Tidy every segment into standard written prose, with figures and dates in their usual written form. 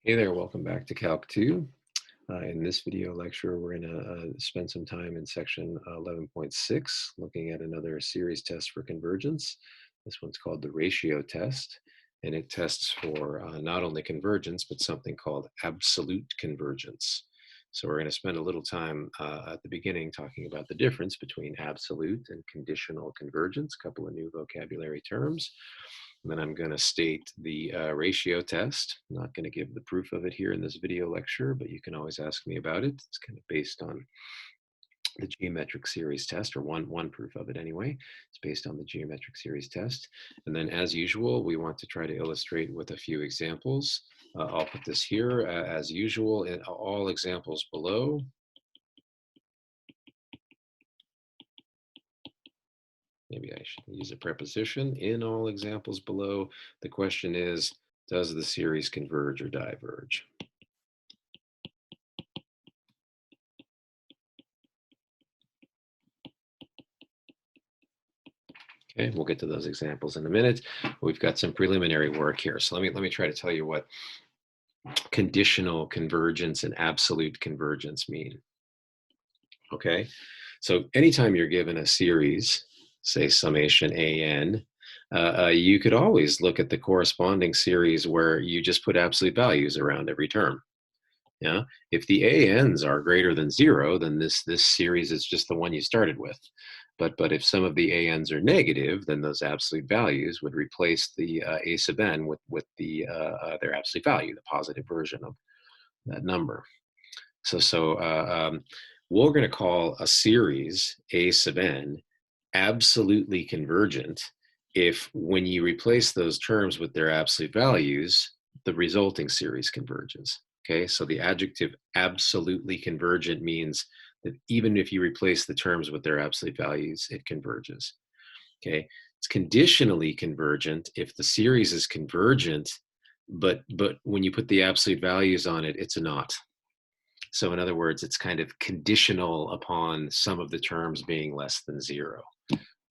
Hey there, welcome back to Calc 2. In this video lecture, we're going to spend some time in section 11.6, looking at another series test for convergence. This one's called the ratio test, and it tests for not only convergence, but something called absolute convergence. So we're going to spend a little time at the beginning talking about the difference between absolute and conditional convergence, a couple of new vocabulary terms. And then I'm going to state the ratio test. I'm not going to give the proof of it here in this video lecture, but you can always ask me about it. It's kind of based on the geometric series test, or one proof of it anyway. It's based on the geometric series test. And then as usual, we want to try to illustrate with a few examples. I'll put this here as usual in all examples below. Maybe I should use a preposition. In all examples below, the question is, does the series converge or diverge? Okay, we'll get to those examples in a minute. We've got some preliminary work here. So let me try to tell you what conditional convergence and absolute convergence mean. Okay, so anytime you're given a series, say summation an, you could always look at the corresponding series where you just put absolute values around every term. Yeah, if the ANs are greater than 0, then this series is just the one you started with. But if some of the ANs are negative, then those absolute values would replace the A sub n with their absolute value, the positive version of that number. So we're going to call a series A sub n absolutely convergent if, when you replace those terms with their absolute values, the resulting series converges. Okay, so the adjective absolutely convergent means that even if you replace the terms with their absolute values, it converges. Okay, it's conditionally convergent if the series is convergent, but when you put the absolute values on it, it's a not. So in other words, it's kind of conditional upon some of the terms being less than 0.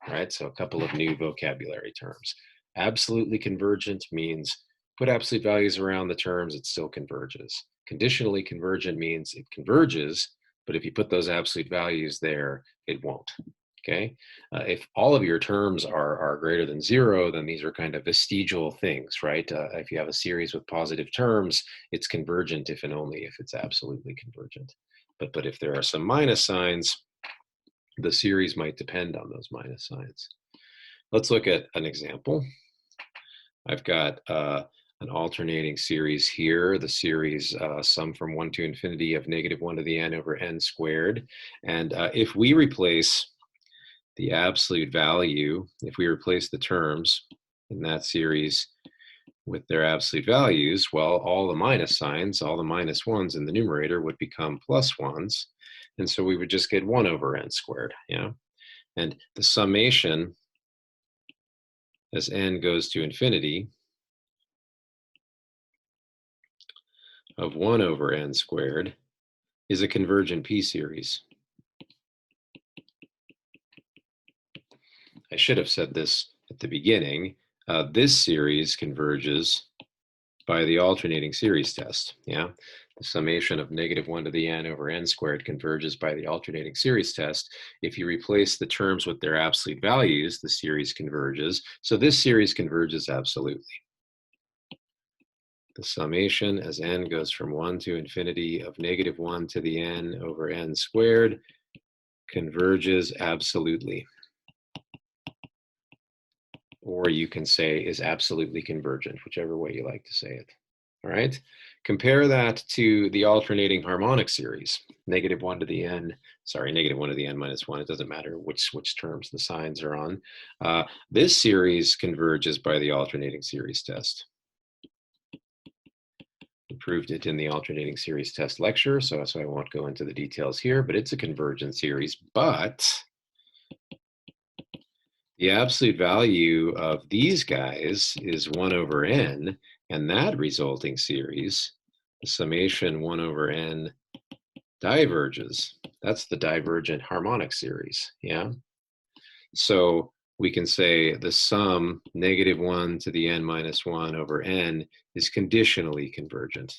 Right, so a couple of new vocabulary terms. Absolutely convergent means put absolute values around the terms, it still converges. Conditionally convergent means it converges, but if you put those absolute values there, it won't. Okay, if all of your terms are greater than 0, then these are kind of vestigial things, right? If you have a series with positive terms, it's convergent if and only if it's absolutely convergent. But if there are some minus signs, the series might depend on those minus signs. Let's look at an example. I've got an alternating series here, the series sum from 1 to infinity of -1 to the n over n squared. And if we replace the absolute value, if we replace the terms in that series with their absolute values, well, all the minus signs, all the minus ones in the numerator would become plus ones. And so we would just get 1 over n squared, yeah? And the summation as n goes to infinity of 1 over n squared is a convergent p-series. I should have said this at the beginning. This series converges by the alternating series test, yeah? The summation of -1 to the n over n squared converges by the alternating series test. If you replace the terms with their absolute values, the series converges. So this series converges absolutely. The summation as n goes from 1 to infinity of -1 to the n over n squared converges absolutely. Or you can say is absolutely convergent, whichever way you like to say it. All right, compare that to the alternating harmonic series, -1 to the n, sorry, -1 to the n minus 1, it doesn't matter which terms the signs are on. This series converges by the alternating series test. We proved it in the alternating series test lecture, so I won't go into the details here, but it's a convergent series. But the absolute value of these guys is 1 over n, and that resulting series, the summation 1 over n, diverges. That's the divergent harmonic series, yeah? So we can say the sum -1 to the n minus 1 over n is conditionally convergent.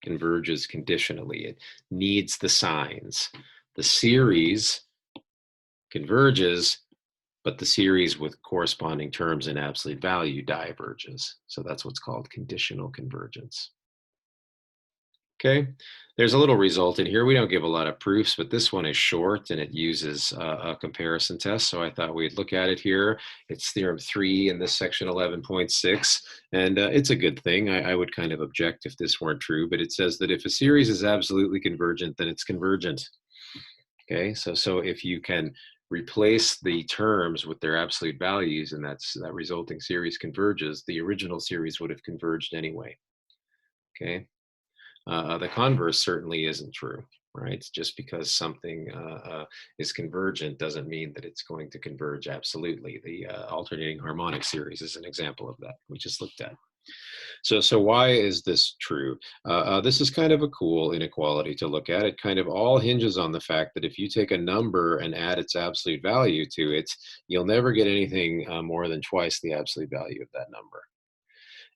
converges conditionally. It needs the signs. The series converges, but the series with corresponding terms in absolute value diverges. So that's what's called conditional convergence. Okay, there's a little result in here. We don't give a lot of proofs, but this one is short and it uses a comparison test. So I thought we'd look at it here. It's Theorem 3 in this section 11.6, and it's a good thing. I would kind of object if this weren't true, but it says that if a series is absolutely convergent, then it's convergent. Okay, so if you can replace the terms with their absolute values and that resulting series converges, the original series would have converged anyway. Okay. The converse certainly isn't true, right? Just because something is convergent doesn't mean that it's going to converge absolutely. The alternating harmonic series is an example of that we just looked at. So why is this true? This is kind of a cool inequality to look at. It kind of all hinges on the fact that if you take a number and add its absolute value to it, you'll never get anything more than twice the absolute value of that number.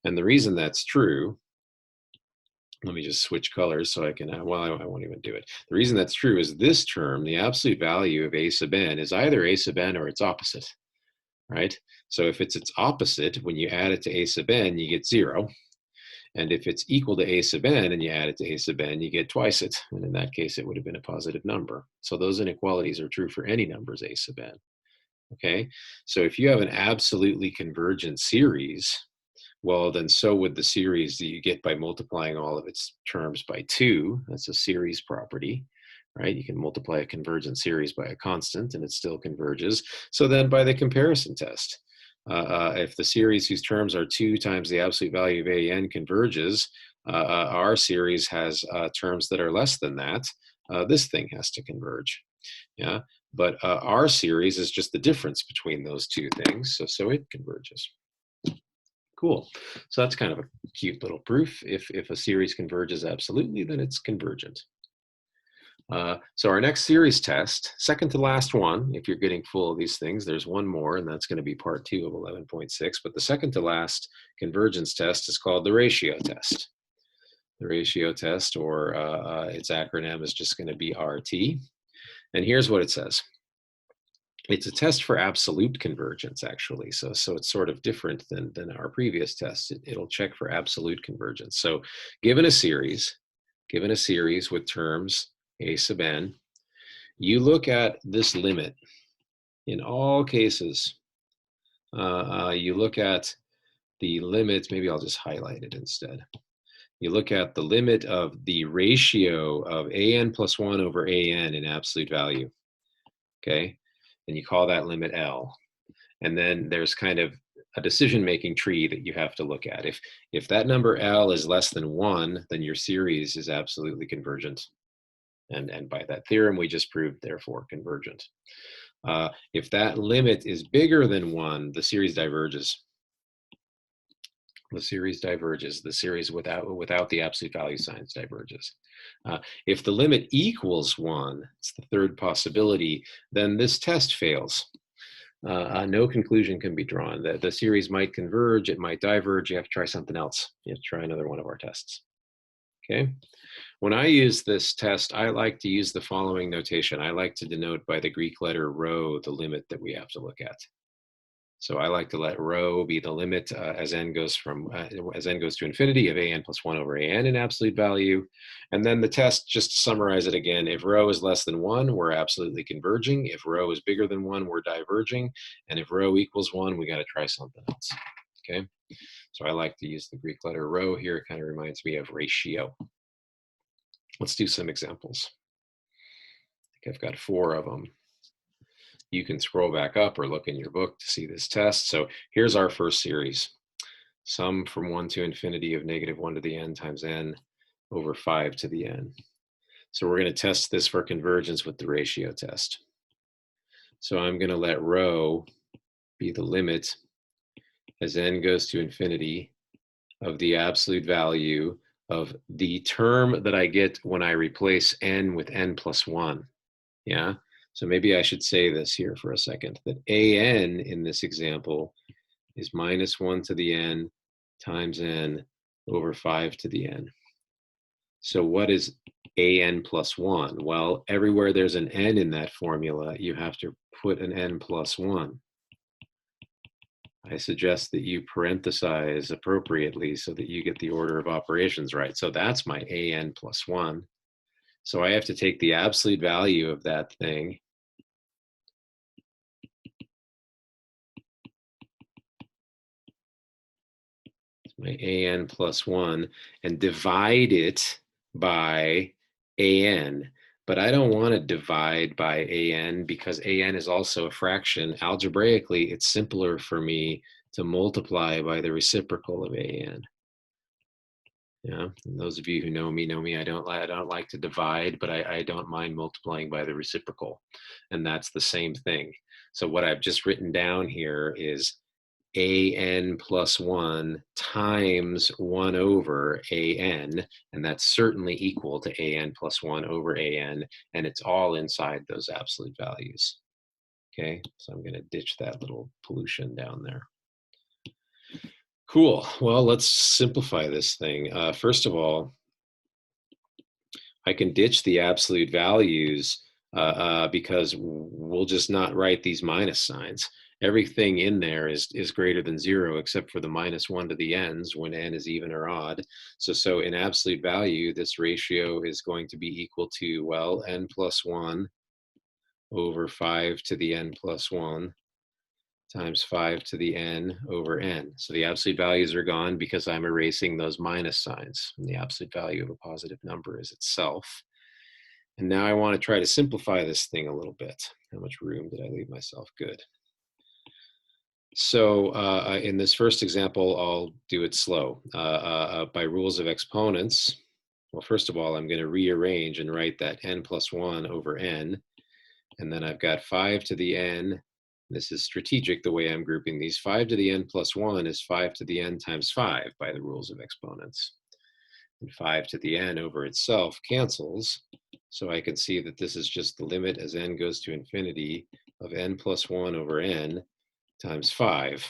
And the reason that's true, let me just switch colors so I can, well, I won't even do it. The reason that's true is this term, the absolute value of a sub n, is either a sub n or its opposite, right? So if it's its opposite, when you add it to a sub n, you get 0. And if it's equal to a sub n and you add it to a sub n, you get twice it. And in that case, it would have been a positive number. So those inequalities are true for any numbers a sub n. Okay, so if you have an absolutely convergent series, well, then so would the series that you get by multiplying all of its terms by 2. That's a series property, right? You can multiply a convergent series by a constant and it still converges. So then by the comparison test, if the series whose terms are 2 times the absolute value of an converges, our series has terms that are less than that, this thing has to converge. Yeah, but our series is just the difference between those two things, so it converges. Cool. So that's kind of a cute little proof. If a series converges absolutely, then it's convergent. So our next series test, second to last one, if you're getting full of these things, there's one more, and that's going to be part 2 of 11.6. But the second to last convergence test is called the ratio test. The ratio test, or its acronym, is just going to be RT. And here's what it says. It's a test for absolute convergence, actually. So it's sort of different than our previous test. It'll check for absolute convergence. So given a series with terms a sub n, you look at this limit. In all cases, you look at the limit, maybe I'll just highlight it instead. You look at the limit of the ratio of an plus 1 over an in absolute value, okay? And you call that limit L. And then there's kind of a decision-making tree that you have to look at. If that number L is less than 1, then your series is absolutely convergent. And by that theorem, we just proved, therefore, convergent. If that limit is bigger than 1, the series diverges. The series diverges. The series without the absolute value signs diverges. If the limit equals 1, it's the third possibility, then this test fails. No conclusion can be drawn. The series might converge, it might diverge. You have to try something else. You have to try another one of our tests. Okay. When I use this test, I like to use the following notation. I like to denote by the Greek letter rho the limit that we have to look at. So I like to let rho be the limit as n goes to infinity of an plus 1 over an in absolute value. And then the test, just to summarize it again, if rho is less than 1, we're absolutely converging. If rho is bigger than 1, we're diverging. And if rho equals 1, we got to try something else. Okay. So I like to use the Greek letter rho here. It kind of reminds me of ratio. Let's do some examples. I think I've got 4 of them. You can scroll back up or look in your book to see this test. So here's our first series. Sum from 1 to infinity of negative 1 to the n times n over 5 to the n. So we're going to test this for convergence with the ratio test. So I'm going to let rho be the limit as n goes to infinity of the absolute value of the term that I get when I replace n with n plus 1. Yeah. So maybe I should say this here for a second, that an in this example is minus 1 to the n times n over 5 to the n. So what is an plus 1? Well, everywhere there's an n in that formula, you have to put an n plus 1. I suggest that you parenthesize appropriately so that you get the order of operations right. So that's my an plus 1. So I have to take the absolute value of that thing, my an plus 1, and divide it by an. But I don't want to divide by an because an is also a fraction. Algebraically, it's simpler for me to multiply by the reciprocal of an. Yeah, and those of you who know me. I don't like to divide, but I don't mind multiplying by the reciprocal, and that's the same thing. So what I've just written down here is an plus 1 times 1 over an, and that's certainly equal to an plus 1 over an, and it's all inside those absolute values. Okay, so I'm going to ditch that little pollution down there. Cool. Well, let's simplify this thing. First of all, I can ditch the absolute values because we'll just not write these minus signs. Everything in there is greater than 0 except for the minus 1 to the n's when n is even or odd. So in absolute value, this ratio is going to be equal to, well, n plus 1 over 5 to the n plus 1 times 5 to the n over n. So the absolute values are gone because I'm erasing those minus signs. And the absolute value of a positive number is itself. And now I want to try to simplify this thing a little bit. How much room did I leave myself? Good. So in this first example, I'll do it slow. By rules of exponents, well, first of all, I'm going to rearrange and write that n plus 1 over n. And then I've got 5 to the n. This is strategic the way I'm grouping these. 5 to the n plus 1 is 5 to the n times 5 by the rules of exponents. And 5 to the n over itself cancels. So I can see that this is just the limit as n goes to infinity of n plus 1 over n times 5.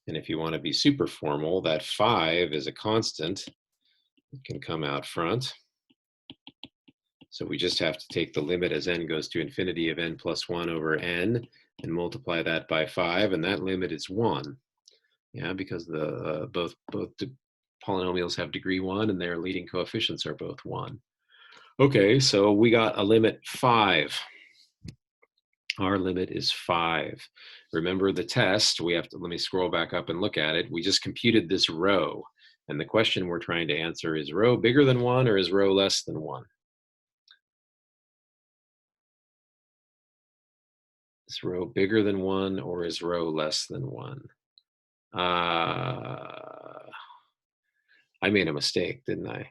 And if you want to be super formal, that 5 is a constant. It can come out front. So we just have to take the limit as n goes to infinity of n plus 1 over n and multiply that by 5, and that limit is 1. Yeah, because the both polynomials have degree 1 and their leading coefficients are both 1. Okay, so we got a limit 5. Our limit is 5. Remember the test, we have to, let me scroll back up and look at it. We just computed this row, and the question we're trying to answer is row bigger than 1 or is row less than 1? Is row bigger than 1 or is row less than 1? I made a mistake, didn't I?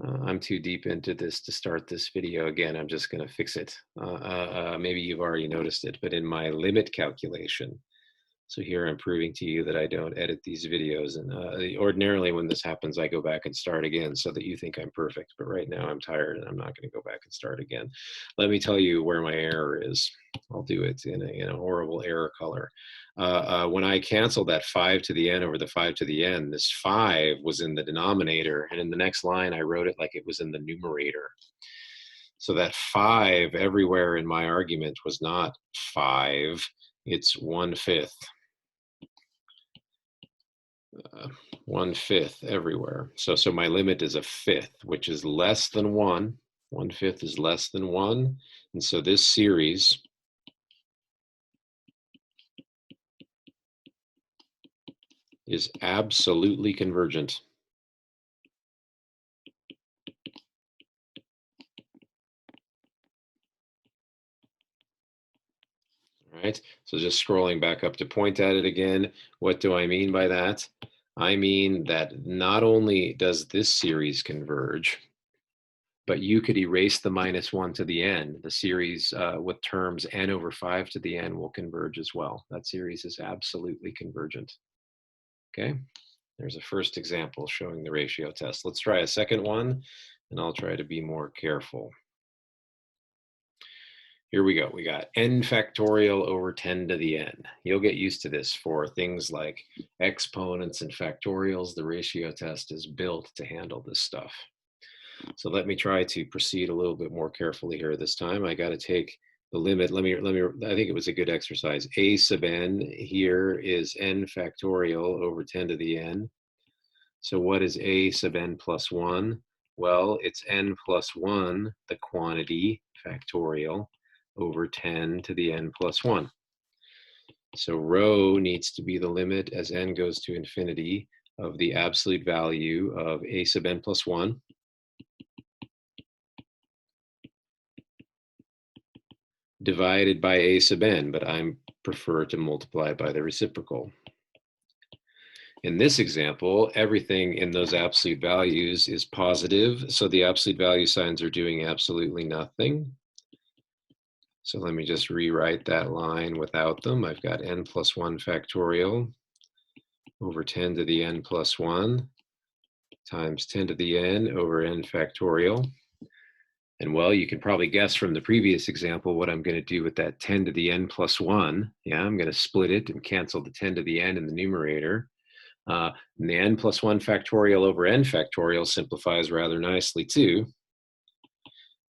I'm too deep into this to start this video again. I'm just going to fix it. Maybe you've already noticed it, but in my limit calculation, so here I'm proving to you that I don't edit these videos. And ordinarily when this happens, I go back and start again so that you think I'm perfect. But right now I'm tired and I'm not going to go back and start again. Let me tell you where my error is. I'll do it in a horrible error color. When I canceled that 5 to the n over the 5 to the n, this 5 was in the denominator. And in the next line, I wrote it like it was in the numerator. So that 5 everywhere in my argument was not 5. It's 1/5. 1/5 everywhere. So my limit is a fifth, which is less than 1. 1/5 is less than 1. And so this series is absolutely convergent. All right, so just scrolling back up to point at it again, what do I mean by that? I mean that not only does this series converge, but you could erase the minus 1 to the n. The series with terms n over 5 to the n will converge as well. That series is absolutely convergent. Okay, there's a first example showing the ratio test. Let's try a second one, and I'll try to be more careful. Here we go. We got n factorial over 10 to the n. You'll get used to this for things like exponents and factorials. The ratio test is built to handle this stuff. So let me try to proceed a little bit more carefully here this time. I got to take the limit. I think it was a good exercise. A sub n here is n factorial over 10 to the n. So what is a sub n plus 1? Well, it's n plus 1, the quantity, factorial, over 10 to the n plus 1. So rho needs to be the limit as n goes to infinity of the absolute value of a sub n plus 1 divided by a sub n, but I prefer to multiply by the reciprocal. In this example, everything in those absolute values is positive, so the absolute value signs are doing absolutely nothing. So let me just rewrite that line without them. I've got n plus 1 factorial over 10 to the n plus 1 times 10 to the n over n factorial. And well, you can probably guess from the previous example what I'm going to do with that 10 to the n plus 1. Yeah, I'm going to split it and cancel the 10 to the n in the numerator. And the n plus 1 factorial over n factorial simplifies rather nicely too.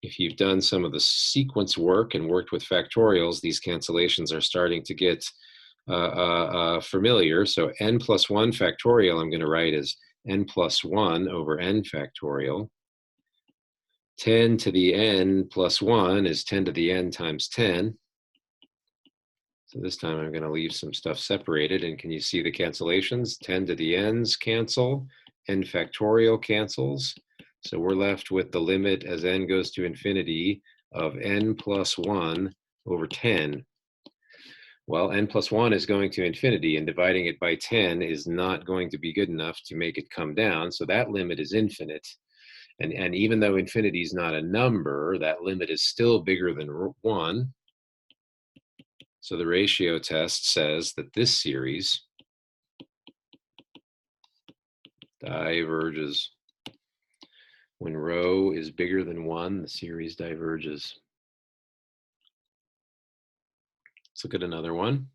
If you've done some of the sequence work and worked with factorials, these cancellations are starting to get familiar. So n plus 1 factorial I'm going to write as n plus 1 over n factorial. 10 to the n plus 1 is 10 to the n times 10. So this time I'm going to leave some stuff separated. And can you see the cancellations? 10 to the n's cancel, n factorial cancels. So we're left with the limit as n goes to infinity of n plus 1 over 10. Well, n plus 1 is going to infinity, and dividing it by 10 is not going to be good enough to make it come down. So that limit is infinite. And even though infinity is not a number, that limit is still bigger than 1. So the ratio test says that this series diverges. When rho is bigger than 1, the series diverges. Let's look at another one.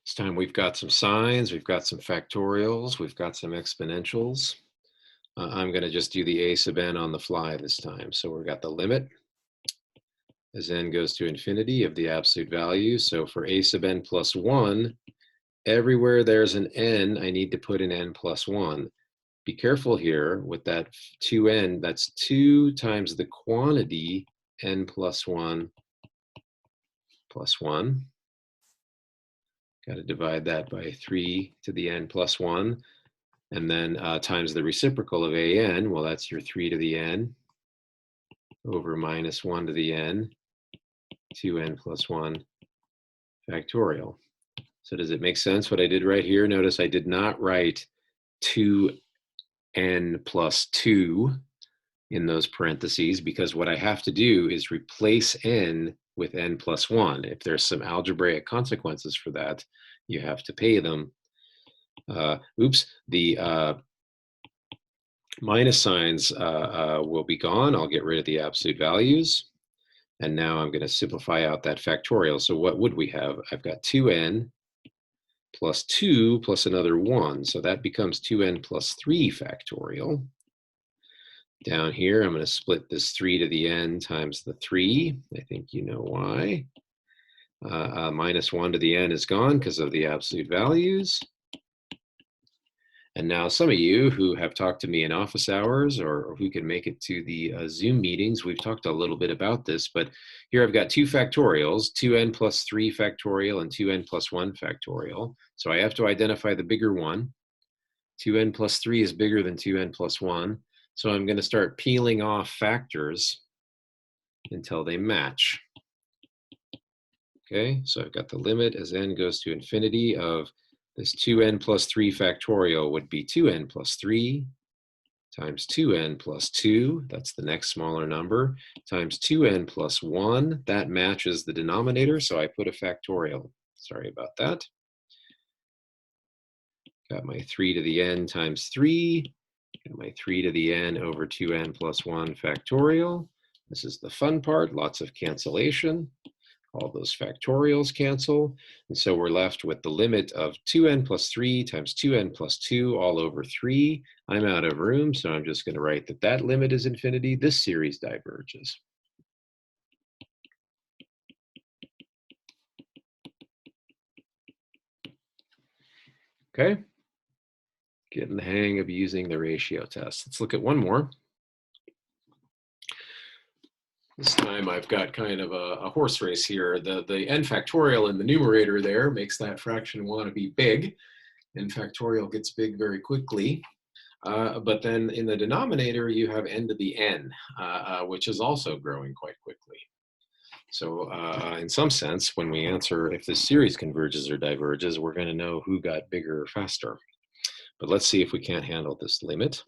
This time we've got some sines, we've got some factorials, we've got some exponentials. I'm going to just do the a sub n on the fly this time. So we've got the limit as n goes to infinity of the absolute value. So for a sub n plus 1, everywhere there's an n, I need to put an n plus 1. Be careful here with that 2n, that's 2 times the quantity n plus 1 plus 1. Got to divide that by 3 to the n plus 1. And then times the reciprocal of an, well, that's your 3 to the n over minus 1 to the n, 2n plus 1 factorial. So does it make sense what I did right here? Notice I did not write 2n plus 2 in those parentheses, because what I have to do is replace n with n plus 1. If there's some algebraic consequences for that, you have to pay them. The minus signs will be gone. I'll get rid of the absolute values. And now I'm going to simplify out that factorial. So what would we have? I've got 2n plus 2 plus another 1. So that becomes 2n plus 3 factorial. Down here, I'm going to split this 3 to the n times the 3. I think you know why. Minus 1 to the n is gone because of the absolute values. And now some of you who have talked to me in office hours or who can make it to the Zoom meetings, we've talked a little bit about this, but here I've got 2 factorials, 2n plus 3 factorial and 2n plus 1 factorial. So I have to identify the bigger one. 2n plus 3 is bigger than 2n plus 1. So I'm going to start peeling off factors until they match. Okay, so I've got the limit as n goes to infinity of this 2n plus 3 factorial would be 2n plus 3 times 2n plus 2, that's the next smaller number, times 2n plus 1, that matches the denominator, so I put a factorial. Sorry about that. Got my 3 to the n times 3, got my 3 to the n over 2n plus 1 factorial. This is the fun part, lots of cancellation. All those factorials cancel. And so we're left with the limit of 2n plus 3 times 2n plus 2 all over 3. I'm out of room, so I'm just going to write that that limit is infinity. This series diverges. Okay, getting the hang of using the ratio test. Let's look at one more. This time I've got kind of a horse race here. The n factorial in the numerator there makes that fraction want to be big. N factorial gets big very quickly. But then in the denominator, you have n to the n, which is also growing quite quickly. So in some sense, when we answer if this series converges or diverges, we're going to know who got bigger faster. But let's see if we can't handle this limit.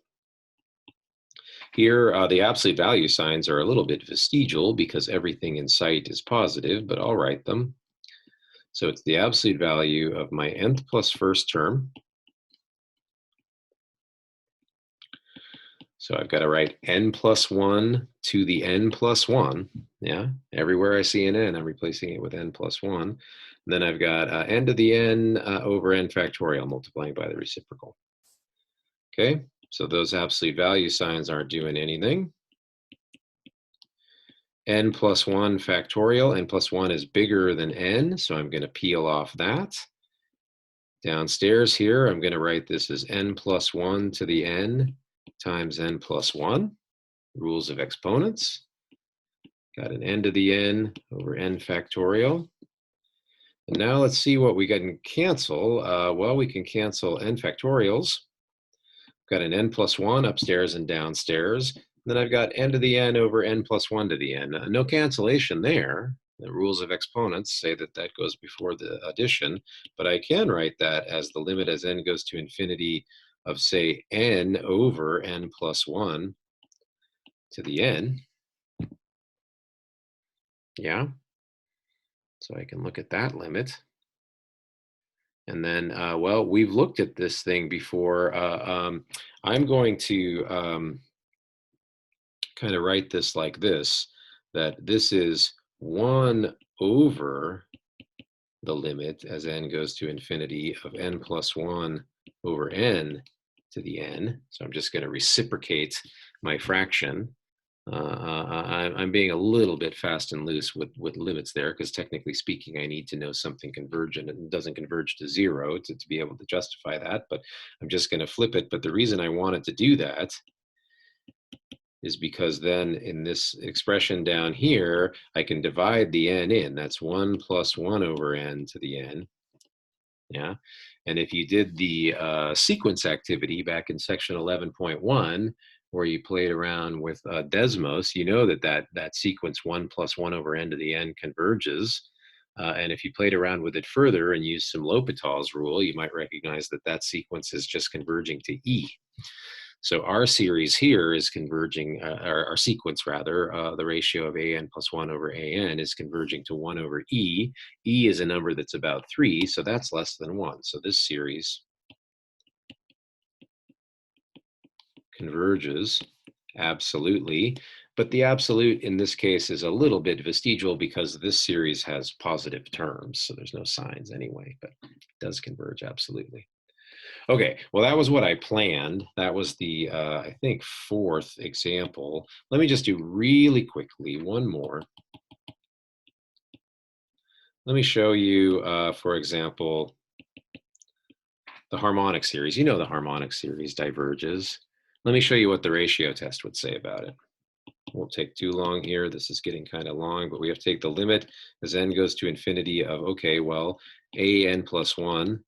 Here, the absolute value signs are a little bit vestigial because everything in sight is positive, but I'll write them. So it's the absolute value of my nth plus first term. So I've got to write n plus 1 to the n plus 1. Yeah, everywhere I see an n, I'm replacing it with n plus 1. And then I've got n to the n over n factorial multiplying by the reciprocal. Okay, so those absolute value signs aren't doing anything. N plus 1 factorial, n plus 1 is bigger than n, so I'm going to peel off that. Downstairs here, I'm going to write this as n plus 1 to the n times n plus 1, rules of exponents. Got an n to the n over n factorial. And now let's see what we can cancel. Well, we can cancel n factorials. Got an n plus 1 upstairs and downstairs. Then I've got n to the n over n plus 1 to the n. No cancellation there. The rules of exponents say that that goes before the addition, but I can write that as the limit as n goes to infinity of, say, n over n plus 1 to the n. Yeah, so I can look at that limit. And then, well, we've looked at this thing before. I'm going to kind of write this like this, that this is 1 over the limit as n goes to infinity of n plus 1 over n to the n. So I'm just going to reciprocate my fraction. I'm being a little bit fast and loose with limits there, because technically speaking, I need to know something convergent and doesn't converge to 0 to be able to justify that, but I'm just going to flip it. But the reason I wanted to do that is because then in this expression down here, I can divide the n in. That's 1 plus 1 over n to the n. Yeah, and if you did the sequence activity back in section 11.1, where you played around with Desmos, you know that sequence 1 plus 1 over n to the n converges. And if you played around with it further and used some L'Hopital's rule, you might recognize that that sequence is just converging to E. So our series here is converging, our sequence rather, the ratio of an plus 1 over an is converging to 1 over e. E is a number that's about 3, so that's less than 1. So this series converges absolutely, but the absolute in this case is a little bit vestigial because this series has positive terms, so there's no signs anyway, but it does converge absolutely. Okay, well, that was what I planned. That was the, I think, 4th example. Let me just do really quickly one more. Let me show you, for example, the harmonic series. You know the harmonic series diverges. Let me show you what the ratio test would say about it. Won't take too long here. This is getting kind of long, but we have to take the limit as n goes to infinity of, okay, well, an plus 1.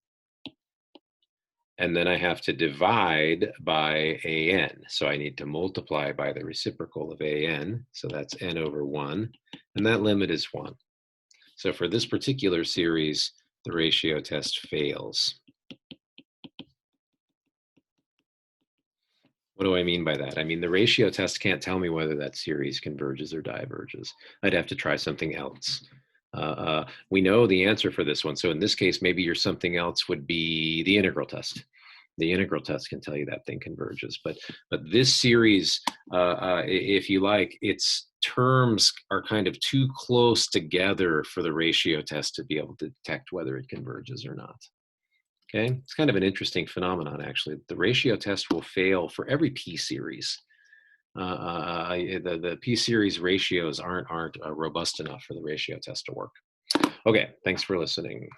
And then I have to divide by an. So I need to multiply by the reciprocal of an. So that's n over 1. And that limit is 1. So for this particular series, the ratio test fails. What do I mean by that? I mean, the ratio test can't tell me whether that series converges or diverges. I'd have to try something else. We know the answer for this one. So in this case, maybe your something else would be the integral test. The integral test can tell you that thing converges. But this series, if you like, it's terms are kind of too close together for the ratio test to be able to detect whether it converges or not. Okay, it's kind of an interesting phenomenon, actually. The ratio test will fail for every p-series. The p-series ratios aren't robust enough for the ratio test to work. Okay, thanks for listening.